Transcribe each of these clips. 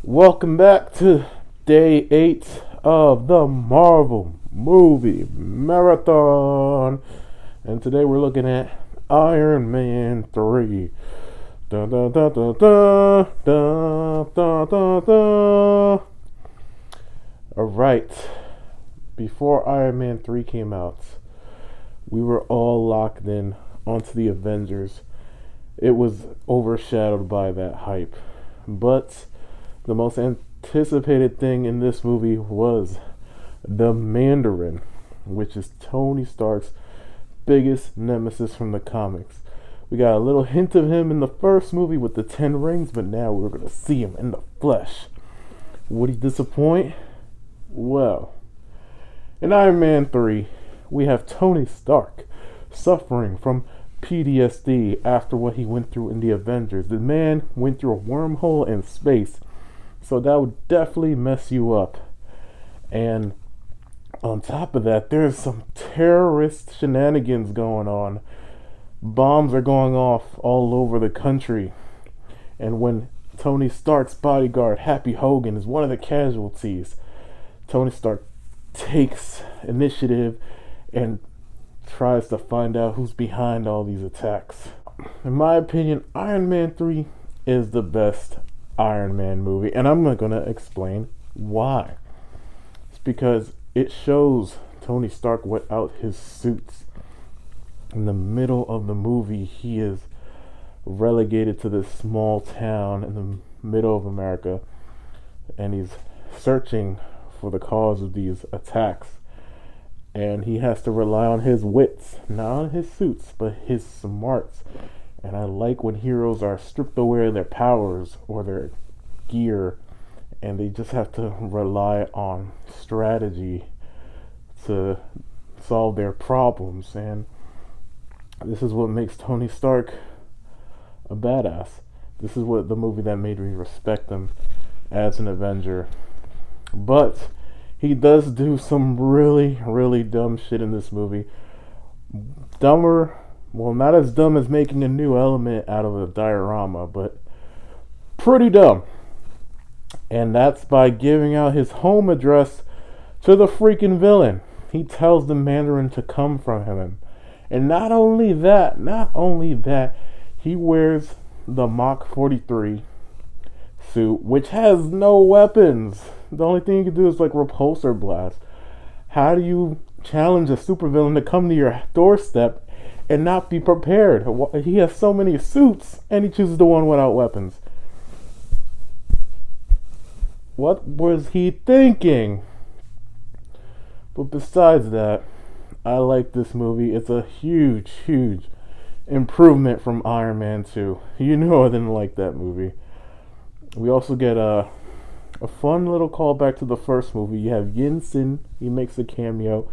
Welcome back to day 8 of the Marvel movie marathon. And today we're looking at Iron Man 3. Da, da, da, da, da, da, da, da, da. Alright, before Iron Man 3 came out, we were all locked in onto the Avengers. It was overshadowed by that hype. But the most anticipated thing in this movie was the Mandarin, which is Tony Stark's biggest nemesis from the comics. We got a little hint of him in the first movie with the 10 rings, but now we're going to see him in the flesh. Would he disappoint? Well, in Iron Man 3, we have Tony Stark suffering from PTSD after what he went through in the Avengers. The man went through a wormhole in space, so that would definitely mess you up. And on top of that, there's some terrorist shenanigans going on. Bombs are going off all over the country. And when Tony Stark's bodyguard, Happy Hogan, is one of the casualties, Tony Stark takes initiative and tries to find out who's behind all these attacks. In my opinion, Iron Man 3 is the best Iron Man movie, and I'm not going to explain why. It's because it shows Tony Stark without his suits. In the middle of the movie, he is relegated to this small town in the middle of America, and he's searching for the cause of these attacks. And he has to rely on his wits, not on his suits, but his smarts. And I like when heroes are stripped away of their powers or their gear, and they just have to rely on strategy to solve their problems. And this is what makes Tony Stark a badass. This is what the movie that made me respect him as an Avenger. But he does do some really, really dumb shit in this movie. Dumber, well, not as dumb as making a new element out of a diorama, but pretty dumb. And that's by giving out his home address to the freaking villain. He tells the Mandarin to come from him. And not only that, he wears the Mach 43 suit, which has no weapons. The only thing you can do is like repulsor blast. How do you challenge a supervillain to come to your doorstep and not be prepared? He has so many suits, and he chooses the one without weapons. What was he thinking? But besides that, I like this movie. It's a huge, huge improvement from Iron Man 2. You know I didn't like that movie. We also get a fun little callback to the first movie. You have Yinsen. He makes a cameo.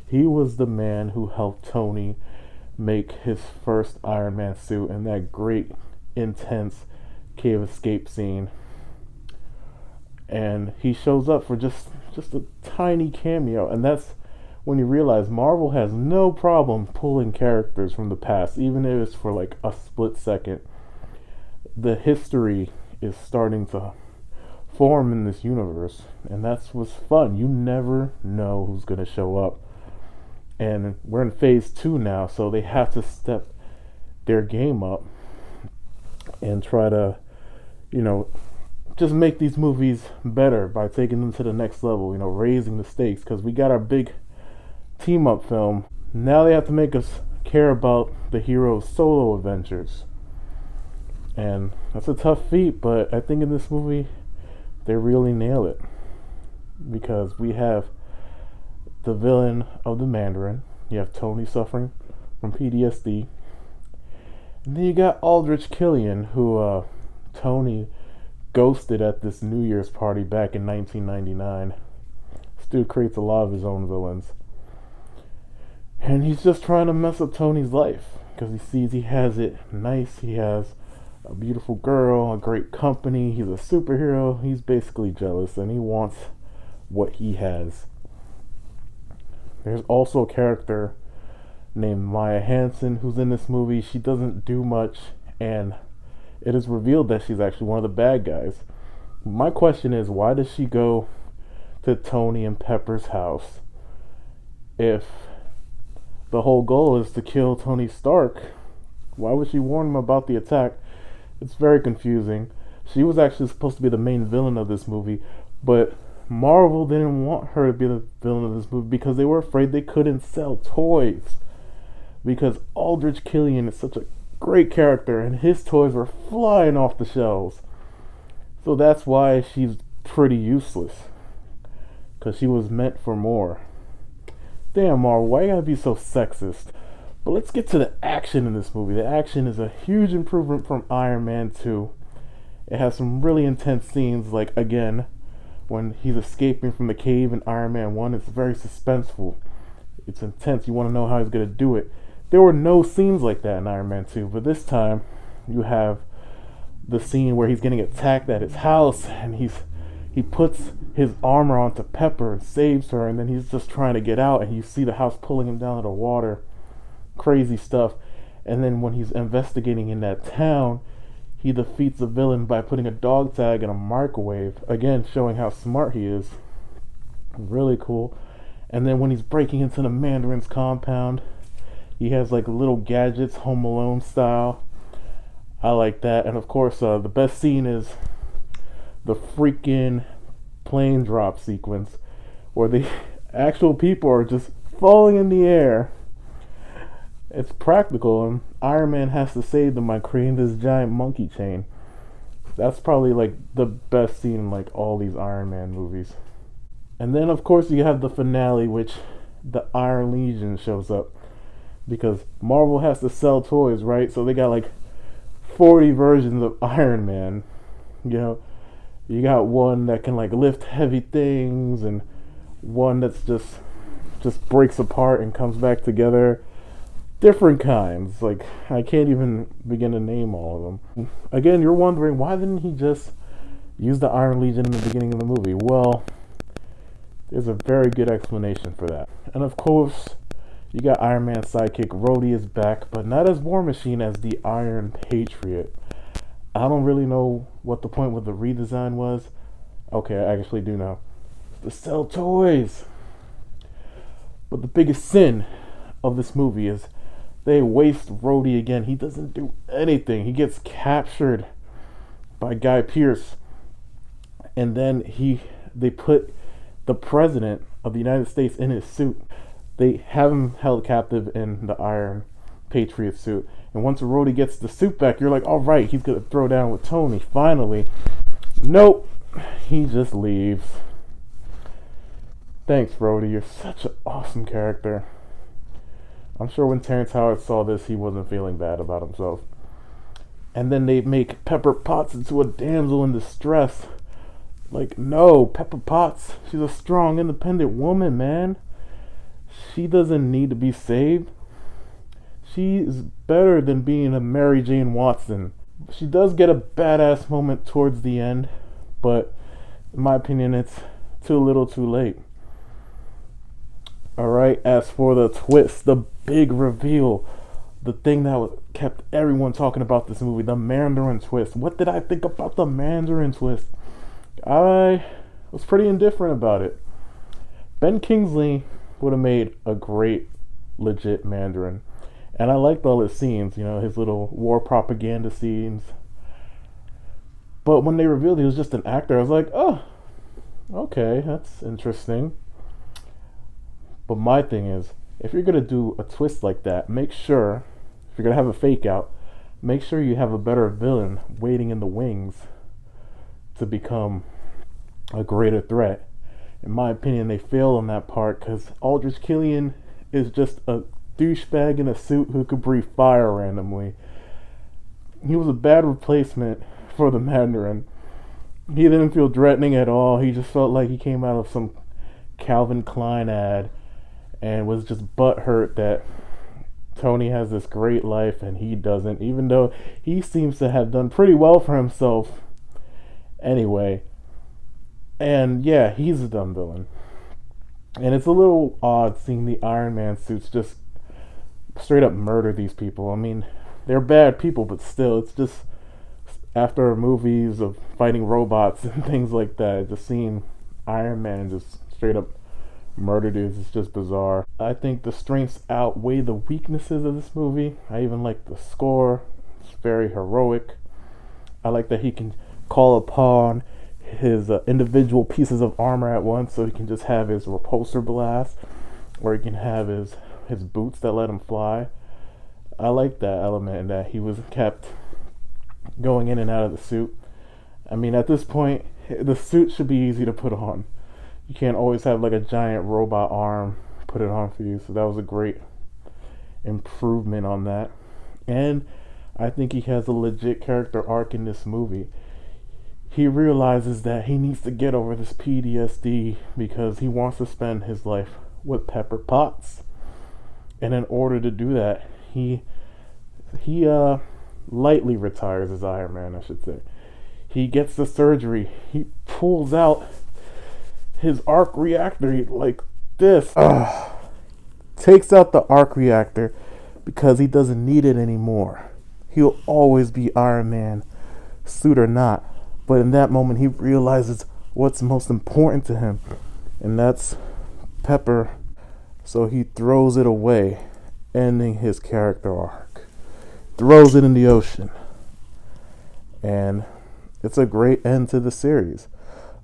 He was the man who helped Tony make his first Iron Man suit in that great, intense cave escape scene. And he shows up for just a tiny cameo. And that's when you realize Marvel has no problem pulling characters from the past, even if it's for like a split second. The history is starting to form in this universe, and that's what's fun. You never know who's going to show up. And we're in phase 2 now, so they have to step their game up and try to, just make these movies better by taking them to the next level, raising the stakes, because we got our big team up film. Now they have to make us care about the hero's solo adventures. And that's a tough feat, but I think in this movie they really nail it, because we have the villain of the Mandarin, you have Tony suffering from PTSD, and then you got Aldrich Killian, who Tony ghosted at this New Year's party back in 1999. This dude creates a lot of his own villains, and he's just trying to mess up Tony's life because he sees he has it nice. He has a beautiful girl, a great company, he's a superhero. He's basically jealous, and he wants what he has. There's also a character named Maya Hansen who's in this movie. She doesn't do much, and it is revealed that she's actually one of the bad guys. My question is, why does she go to Tony and Pepper's house if the whole goal is to kill Tony Stark? Why would she warn him about the attack? It's very confusing. She was actually supposed to be the main villain of this movie, but Marvel didn't want her to be the villain of this movie because they were afraid they couldn't sell toys. Because Aldrich Killian is such a great character and his toys were flying off the shelves. So that's why she's pretty useless. Because she was meant for more. Damn, Marvel, why you gotta be so sexist? But let's get to the action in this movie. The action is a huge improvement from Iron Man 2. It has some really intense scenes, like, again, when he's escaping from the cave in Iron Man 1. It's very suspenseful. It's intense. You want to know how he's going to do it. There were no scenes like that in Iron Man 2, but this time you have the scene where he's getting attacked at his house, and he puts his armor onto Pepper and saves her, and then he's just trying to get out, and you see the house pulling him down to the water. Crazy stuff. And then when he's investigating in that town, he defeats the villain by putting a dog tag in a microwave, again showing how smart he is. Really cool. And then when he's breaking into the Mandarin's compound, he has like little gadgets, Home Alone style. I like that. And of course, the best scene is the freaking plane drop sequence where the actual people are just falling in the air. It's practical, and Iron Man has to save them by creating this giant monkey chain. That's probably like the best scene in like all these Iron Man movies. And then of course you have the finale, which the Iron Legion shows up. Because Marvel has to sell toys, right? So they got like 40 versions of Iron Man. You know, you got one that can like lift heavy things, and one that's just breaks apart and comes back together. Different kinds. Like, I can't even begin to name all of them. Again, you're wondering, why didn't he just use the Iron Legion in the beginning of the movie? Well, there's a very good explanation for that. And of course, you got Iron Man's sidekick Rhodey is back, but not as War Machine, as the Iron Patriot. I don't really know what the point with the redesign was. Okay, I actually do know. To sell toys. But the biggest sin of this movie is they waste Rhodey again. He doesn't do anything. He gets captured by Guy Pearce, and then they put the president of the United States in his suit. They have him held captive in the Iron Patriot suit. And once Rhodey gets the suit back, you're like, all right, he's gonna throw down with Tony finally. Nope, he just leaves. Thanks, Rhodey. You're such an awesome character. I'm sure when Terrence Howard saw this, he wasn't feeling bad about himself. And then they make Pepper Potts into a damsel in distress. Like, no, Pepper Potts, she's a strong, independent woman, man. She doesn't need to be saved. She is better than being a Mary Jane Watson. She does get a badass moment towards the end, but in my opinion, it's too little too late. Alright, as for the twist, the big reveal, the thing that kept everyone talking about this movie, the Mandarin twist. What did I think about the Mandarin twist? I was pretty indifferent about it. Ben Kingsley would have made a great, legit Mandarin. And I liked all his scenes, you know, his little war propaganda scenes. But when they revealed he was just an actor, I was like, oh, okay, that's interesting. But my thing is, if you're going to do a twist like that, make sure, if you're going to have a fake out, make sure you have a better villain waiting in the wings to become a greater threat. In my opinion, they failed on that part because Aldrich Killian is just a douchebag in a suit who could breathe fire randomly. He was a bad replacement for the Mandarin. He didn't feel threatening at all. He just felt like he came out of some Calvin Klein ad and was just butthurt that Tony has this great life and he doesn't, even though he seems to have done pretty well for himself anyway. And yeah, he's a dumb villain. And it's a little odd seeing the Iron Man suits just straight up murder these people. I mean, they're bad people, but still, it's just after movies of fighting robots and things like that, just seeing Iron Man just straight up murder dudes is just bizarre. I think the strengths outweigh the weaknesses of this movie. I even like the score. It's very heroic. I like that he can call upon his individual pieces of armor at once, so he can just have his repulsor blast, or he can have his boots that let him fly. I like that element, and that he was kept going in and out of the suit. I mean, at this point, the suit should be easy to put on. You can't always have like a giant robot arm put it on for you, so that was a great improvement on that. And I think he has a legit character arc in this movie. He realizes that he needs to get over this PTSD because he wants to spend his life with Pepper Potts. And in order to do that, he lightly retires as Iron Man, I should say. He gets the surgery. He pulls out his arc reactor like this. Takes out the arc reactor because he doesn't need it anymore. He'll always be Iron Man, suit or not. But in that moment, he realizes what's most important to him, and that's Pepper. So he throws it away, ending his character arc. Throws it in the ocean. And it's a great end to the series.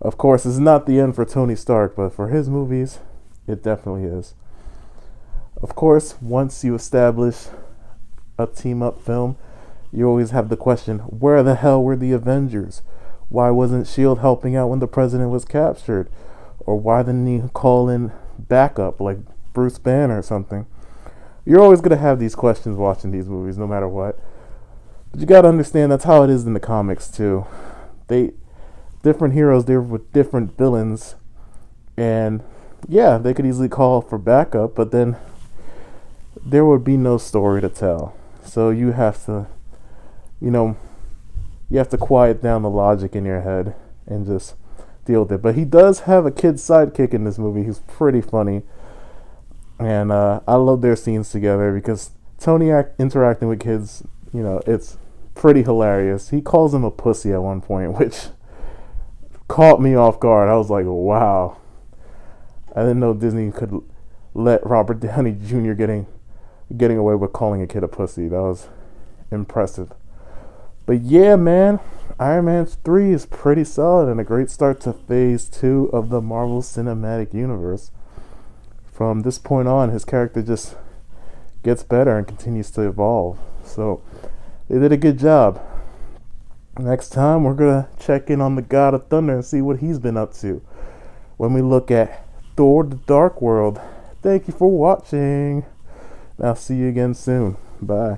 Of course, it's not the end for Tony Stark, but for his movies, it definitely is. Of course, once you establish a team-up film, you always have the question, where the hell were the Avengers? Why wasn't S.H.I.E.L.D. helping out when the president was captured? Or why didn't he call in backup like Bruce Banner or something? You're always going to have these questions watching these movies, no matter what. But you got to understand that's how it is in the comics, too. Different heroes, they're with different villains. And, yeah, they could easily call for backup, but then there would be no story to tell. So you have to, you have to quiet down the logic in your head and just deal with it. But he does have a kid sidekick in this movie who's pretty funny. And I love their scenes together because Tony interacting with kids, it's pretty hilarious. He calls him a pussy at one point, which caught me off guard. I was like, wow. I didn't know Disney could let Robert Downey Jr. getting away with calling a kid a pussy. That was impressive. But yeah, man, Iron Man 3 is pretty solid and a great start to Phase 2 of the Marvel Cinematic Universe. From this point on, his character just gets better and continues to evolve. So, they did a good job. Next time, we're going to check in on the God of Thunder and see what he's been up to when we look at Thor: The Dark World. Thank you for watching. I'll see you again soon. Bye.